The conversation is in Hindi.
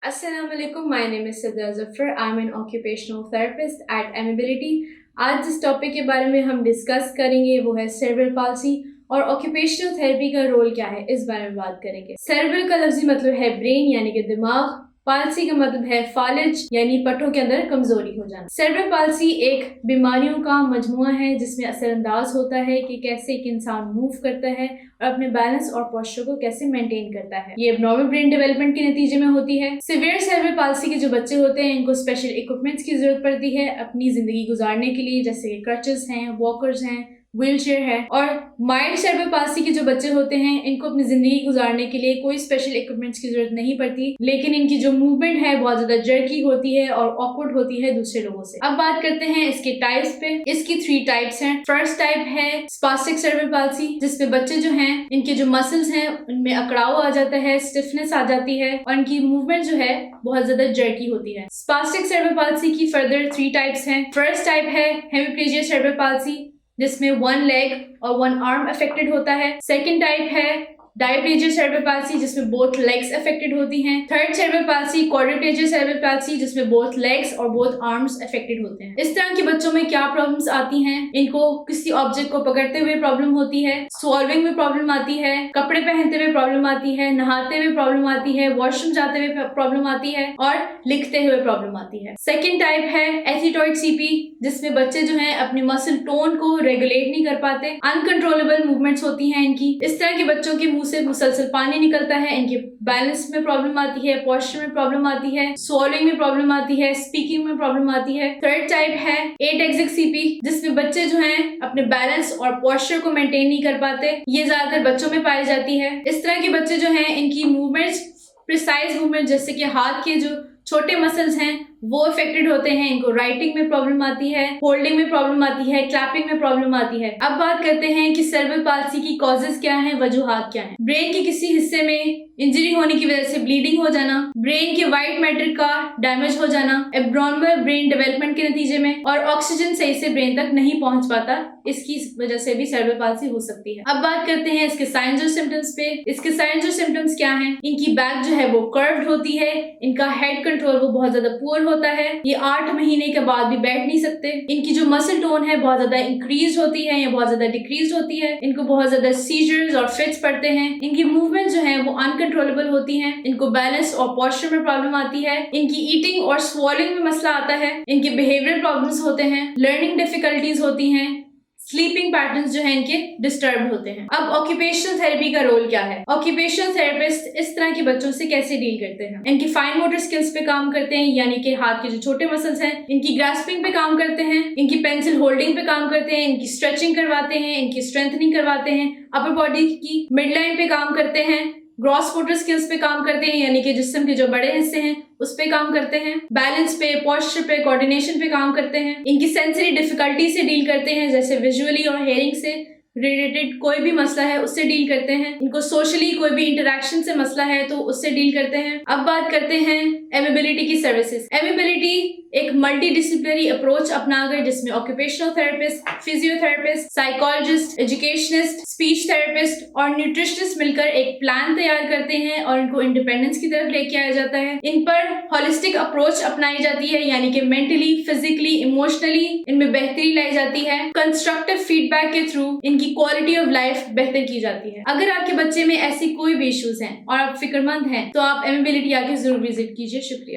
Assalamualaikum. My name is Sidra Zafar. I'm an occupational therapist at Amability. आज जिस टॉपिक के बारे में हम डिस्कस करेंगे वो है सेरेब्रल पाल्सी और ऑक्यूपेशनल थेरेपी का रोल क्या है, इस बारे में बात करेंगे। सेरेब्रल का लफ्जी मतलब है ब्रेन यानी कि दिमाग। पाल्सी का मतलब है फालिज यानी पट्टों के अंदर कमजोरी हो जाना। सेरेब्रल पाल्सी एक बीमारियों का मजमुआ है जिसमें असरअंदाज होता है कि कैसे एक इंसान मूव करता है और अपने बैलेंस और पोस्चर को कैसे मेंटेन करता है। ये नॉर्मल ब्रेन डेवलपमेंट के नतीजे में होती है। सिवियर सेरेब्रल पाल्सी के जो बच्चे होते हैं इनको स्पेशल इक्विपमेंट्स की जरूरत पड़ती है अपनी जिंदगी गुजारने के लिए, जैसे क्रचेस हैं, वॉकर्स हैं, व्हीलचेयर है। और माइल्ड सेरेब्रल पाल्सी के जो बच्चे होते हैं इनको अपनी जिंदगी गुजारने के लिए कोई स्पेशल इक्विपमेंट्स की जरूरत नहीं पड़ती, लेकिन इनकी जो मूवमेंट है बहुत ज्यादा जर्की होती है और ऑकवर्ड होती है दूसरे लोगों से। अब बात करते हैं इसके टाइप्स पे। इसकी 3 टाइप्स हैं। फर्स्ट टाइप है स्पास्टिक सेरेब्रल पाल्सी, जिसमें बच्चे जो हैं इनके जो मसल्स हैं उनमें अकड़ाव आ जाता है, स्टिफनेस आ जाती है और इनकी मूवमेंट जो है बहुत ज्यादा जर्की होती है। स्पास्टिक सेरेब्रल पाल्सी की फर्दर 3 टाइप्स हैं। फर्स्ट टाइप है हेमिप्लेजिया सेरेब्रल पाल्सी, जिसमें 1 लेग और 1 आर्म अफेक्टेड होता है। सेकंड टाइप है डायप्लेजिया सेरेब्रल पाल्सी, जिसमें बोथ लेग्स अफेक्टेड होती हैं। Third cerebral palsy quadriplegia cerebral palsy, जिसमें बोथ लेग्स और बोथ आर्म्स अफेक्टेड होते हैं। इस तरह के बच्चों में क्या प्रॉब्लम्स आती हैं? इनको किसी ऑब्जेक्ट को पकड़ते हुए प्रॉब्लम होती है, स्वॉल्विंग में प्रॉब्लम आती है, कपड़े पहनते हुए प्रॉब्लम आती है, नहाते हुए प्रॉब्लम आती है, वॉशरूम जाते हुए प्रॉब्लम आती है और लिखते हुए प्रॉब्लम आती है। सेकेंड टाइप है एथीटॉइड सीपी, जिसमें बच्चे जो है अपनी मसल टोन को रेगुलेट नहीं कर पाते, अनकंट्रोलेबल मूवमेंट्स होती हैं इनकी। इस तरह के बच्चों के मुंह से मुसलसल पानी निकलता है, इनके बैलेंस में प्रॉब्लम आती है, पोस्चर में प्रॉब्लम आती है, स्वॉलिंग में प्रॉब्लम आती है, स्पीकिंग में प्रॉब्लम आती है। थर्ड टाइप है एटेक्सिक सीपी, जिसमें बच्चे जो हैं अपने बैलेंस और पोस्चर को मेंटेन नहीं कर पाते। ये ज्यादातर बच्चों में पाई जाती है। इस तरह के बच्चे जो हैं इनकी मूवमेंट्स, प्रिसाइज मूवमेंट, जैसे कि हाथ के जो छोटे मसल्स हैं वो अफेक्टेड होते हैं। इनको राइटिंग में प्रॉब्लम आती है, होल्डिंग में प्रॉब्लम आती है, क्लैपिंग में प्रॉब्लम आती है। अब बात करते हैं कि सेरेब्रल पाल्सी की कॉजेज क्या हैं, वजूहात क्या हैं। ब्रेन के किसी हिस्से में इंजरी होने की वजह से ब्लीडिंग हो जाना, ब्रेन के व्हाइट मैटर का डैमेज हो जाना, एब्नॉर्मल ब्रेन डेवलपमेंट के नतीजे में, और ऑक्सीजन सही से ब्रेन तक नहीं पहुंच पाता, इसकी वजह से भी सेरेब्रल पाल्सी हो सकती है। अब बात करते हैं इसके साइंस और सिम्टम्स पे। इसके साइंस और सिम्टम्स क्या हैं? इनकी बैक जो है वो कर्व्ड होती है, इनका हेड कंट्रोल वो बहुत ज्यादा पुअर होता है, ये 8 महीने के बाद भी बैठ नहीं सकते, इनकी जो मसल टोन है बहुत ज्यादा इंक्रीज होती है या बहुत ज्यादा डिक्रीज होती है, इनको बहुत ज्यादा सीजर्स और फिट्स पड़ते हैं, इनकी मूवमेंट जो है वो अनकंट्रोलेबल होती है, इनको बैलेंस और पोस्चर में प्रॉब्लम आती है, इनकी ईटिंग और स्वॉलिंग में मसला आता है, इनके बिहेवियरल प्रॉब्लम्स होते हैं, लर्निंग डिफिकल्टीज होती हैं, स्लीपिंग पैटर्न्स जो है इनके डिस्टर्ब होते हैं। अब ऑक्यूपेशनल थेरेपी का रोल क्या है? ऑक्यूपेशनल थेरेपिस्ट इस तरह के बच्चों से कैसे डील करते हैं? इनकी फाइन मोटर स्किल्स पे काम करते हैं, यानी कि हाथ के जो छोटे मसल्स हैं इनकी ग्रास्पिंग पे काम करते हैं, इनकी पेंसिल होल्डिंग पे काम करते हैं, इनकी स्ट्रेचिंग करवाते हैं, इनकी स्ट्रेंथनिंग करवाते हैं, अपर बॉडी की मिड लाइन पे काम करते हैं, ग्रॉस मोटर स्किल्स पे काम करते हैं, यानी कि जिस्म के जो बड़े हिस्से हैं उस पे काम करते हैं, बैलेंस पे, पोस्चर पे, कोऑर्डिनेशन पे काम करते हैं, इनकी सेंसरी डिफिकल्टी से डील करते हैं, जैसे विजुअली और हेयरिंग से रिलेटेड कोई भी मसला है उससे डील करते हैं, इनको सोशली कोई भी इंटरेक्शन से मसला है तो उससे डील करते हैं। अब बात करते हैं एमेबिलिटी की सर्विसेज। एमेबिलिटी एक मल्टी डिसिप्लिनरी अप्रोच अपनाकर, जिसमें occupational therapist, physiotherapist, psychologist, educationist, speech therapist और न्यूट्रिशनिस्ट मिलकर एक प्लान तैयार करते हैं और इनको इंडिपेंडेंस की तरफ लेके आया जाता है। इन पर हॉलिस्टिक अप्रोच अपनाई जाती है, यानी कि मेंटली, फिजिकली, इमोशनली इनमें बेहतरी लाई जाती है। कंस्ट्रक्टिव फीडबैक के थ्रू इनकी क्वालिटी ऑफ लाइफ बेहतर की जाती है। अगर आपके बच्चे में ऐसी कोई भी इश्यूज हैं और आप फिक्रमंद हैं तो आप एमेबिलिटी आके जरूर विजिट कीजिए। शुक्रिया।